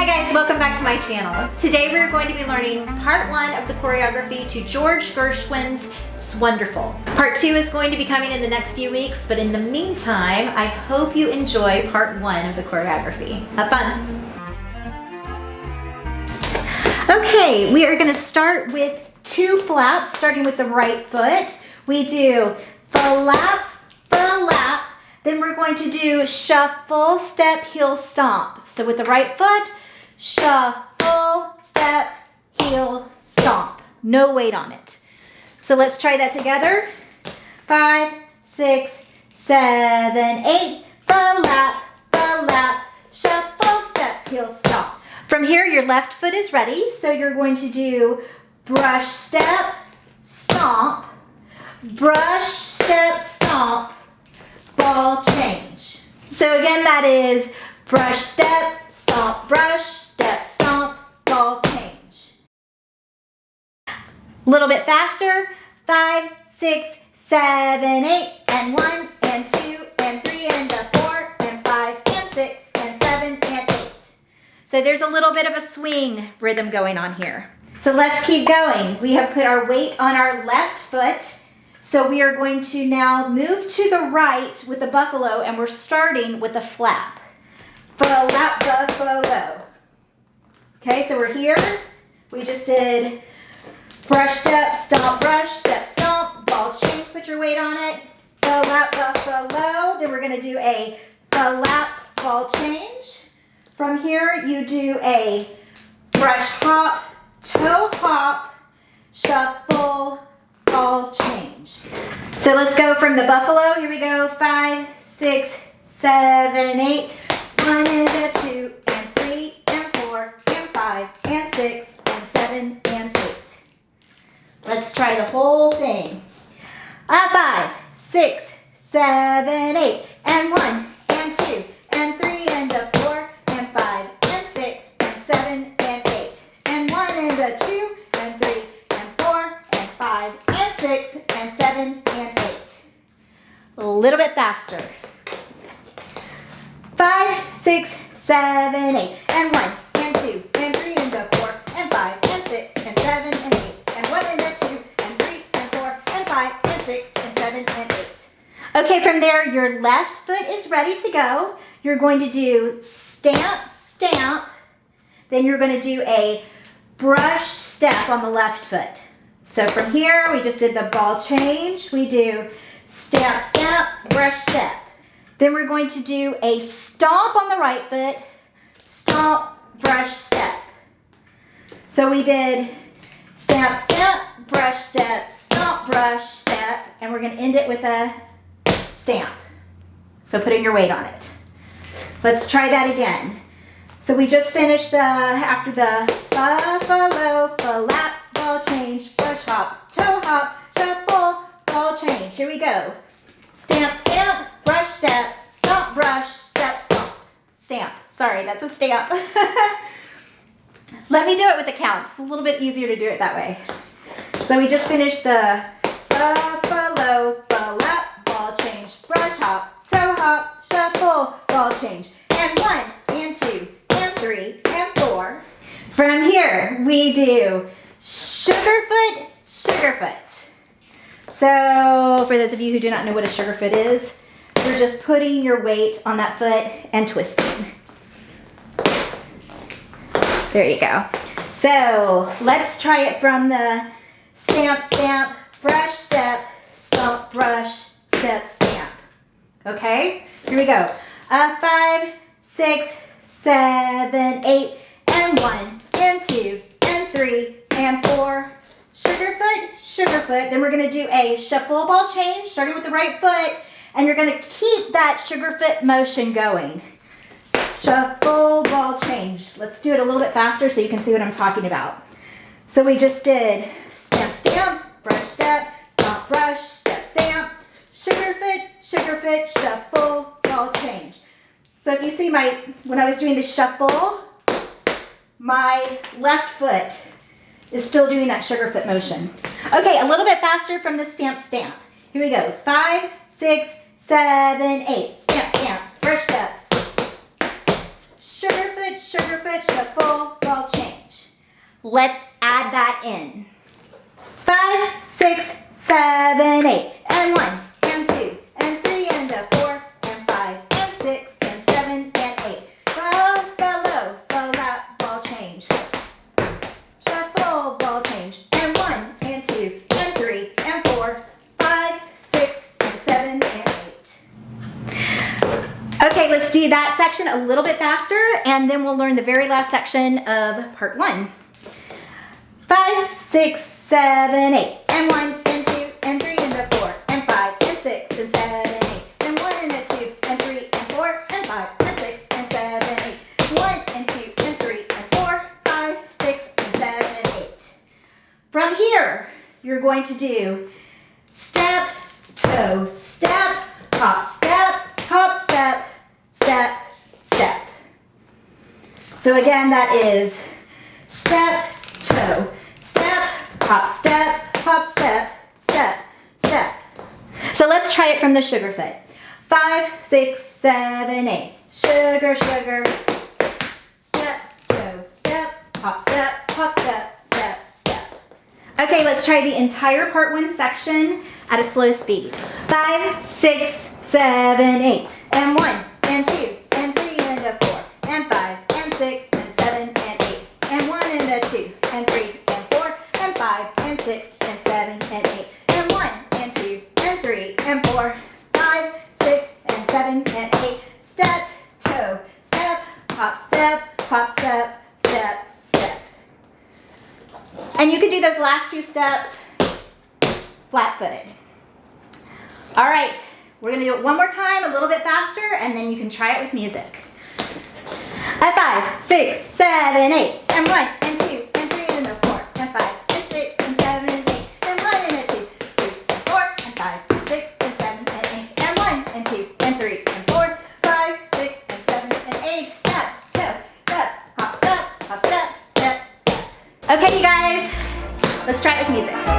Hi guys, welcome back to my channel. Today we're going to be learning part 1 of the choreography to George Gershwin's Swonderful. Part 2 is going to be coming in the next few weeks, but in the meantime, I hope you enjoy part 1 of the choreography. Have fun. Okay, we are going to start with 2 flaps, starting with the right foot. We do flap, flap, then we're going to do shuffle, step, heel, stomp. So with the right foot, shuffle, step, heel, stomp. No weight on it. So let's try that together. 5, 6, 7, 8. Flap, flap, shuffle, step, heel, stomp. From here, your left foot is ready. So you're going to do brush, step, stomp, brush, step, stomp, ball change. So again, that is brush, step, stomp, brush, step, stomp, ball change. A little bit faster. 5, 6, 7, 8, and 1, and 2, and 3, and 4, and 5, and 6, and 7, and 8. So there's a little bit of a swing rhythm going on here. So let's keep going. We have put our weight on our left foot. So we are going to now move to the right with the buffalo, and we're starting with a flap. Flap, buffalo. Okay, so we're here. We just did brush, step, stomp, brush, step, stomp, ball change, put your weight on it. Flap, buffalo. Then we're gonna do a flap, ball change. From here, you do a brush, hop, toe hop, shuffle, ball change. So let's go from the buffalo. Here we go. 5, 6, 7, 8. 1 and 2 and 3 and 4 and 5 and 6 and 7 and 8. Let's try the whole thing. 5, 6, 7, 8 and 1 and 2 and 3 and 4 and 5 and 6 and 7 and 8 and 1 and 2 and 3 and 4 and 5 and 6 and 7 and 8. A little bit faster. 5, 6, 7, 8, and 1, and 2, and 3, and 4, and 5, and 6, and 7, and 8, and 1, and 2, and 3, and 4, and 5, and 6, and 7, and 8. Okay, from there, your left foot is ready to go. You're going to do stamp, stamp, then you're going to do a brush step on the left foot. So from here, we just did the ball change. We do stamp, stamp, brush step. Then we're going to do a stomp on the right foot, stomp, brush, step. So we did stamp, stamp, brush, step, stomp, brush, step, and we're going to end it with a stamp. So putting your weight on it. Let's try that again. So we just finished after the buffalo, flap, ball change, brush, hop, toe hop, shuffle, ball change. Here we go. Stamp, stamp, brush, step, stomp, brush, step, stomp. Stamp. Sorry, that's a stamp. Let me do it with the counts. It's a little bit easier to do it that way. So we just finished the buffalo, flap, ball change, brush, hop, toe hop, shuffle, ball change. And 1, and 2, and 3, and 4. From here, we do sugarfoot, sugarfoot. So for those of you who do not know what a sugarfoot is, you're just putting your weight on that foot and twisting. There you go. So let's try it from the stamp, stamp, brush, step, stomp, brush, step, stamp. Okay, here we go. 5, 6, 7, 8, and 1, and 2, and 3, and 4. Sugarfoot, sugarfoot. Then we're going to do a shuffle ball change, starting with the right foot, and you're going to keep that sugarfoot motion going. Shuffle ball change. Let's do it a little bit faster so you can see what I'm talking about. So we just did stamp, stamp, brush, step, stomp, brush, step, stamp, sugarfoot, sugarfoot, shuffle, ball change. So if you see when I was doing the shuffle, my left foot is still doing that sugarfoot motion. Okay, a little bit faster from the stamp, stamp. Here we go. 5, 6, 7, 8. Stamp, stamp, brush, step, sugar foot, shuffle, ball change. Let's add that in. 5, 6, 7, 8, and 1, and 2, and 3, and a 4, and 5, and 6, and 7, and 8. Follow, follow, flap, ball change. Shuffle, ball change. And 1, and 2, and 3, and 4, 5, 6, and 7, and 8. Okay, let's do that section a little bit faster, and then we'll learn the very last section of part 1. 5, 6, 7, 8, and 1, and 2, and 3, and a 4, and 5, and 6, and 7, 8, and 1, and a 2, and 3, and 4, and 5, and 6, and 7, 8, 1, and 2, and 3, and 4, 5, 6, and 7, and 8. From here, you're going to do step, toe, step, hop, step, step, step. So again, that is step, toe, step, hop, step, step. So let's try it from the sugar foot. 5, 6, 7, 8. Sugar, sugar. Step, toe, step, hop, step, step. Okay, let's try the entire part 1 section at a slow speed. 5, 6, 7, 8. And 1, and 2, and 3, and a 4, and 5, and 6, and 7, and 8. And 1, and a 2, and 3, and 4, and 5, and 6, and 7, and 8. And 1, and 2, and 3, and 4, 5, 6, and 7, and 8. Step, toe, step, hop, step, step. And you can do those last 2 steps flat-footed. All right, we're gonna do it one more time, a little bit faster, and then you can try it with music. 5, 6, 7, 8, and 1, and 2, and 3, and a 4, and 5, and 6, and 7, and 8, and 1, and a 2, 3, and 4, and 5, and 6, and 7, and 8, and 1, and 2, and 3, and 4, 5, 6, and 7, and 8. Step, toe, step, hop, step, step. Okay, you guys, let's try it with music.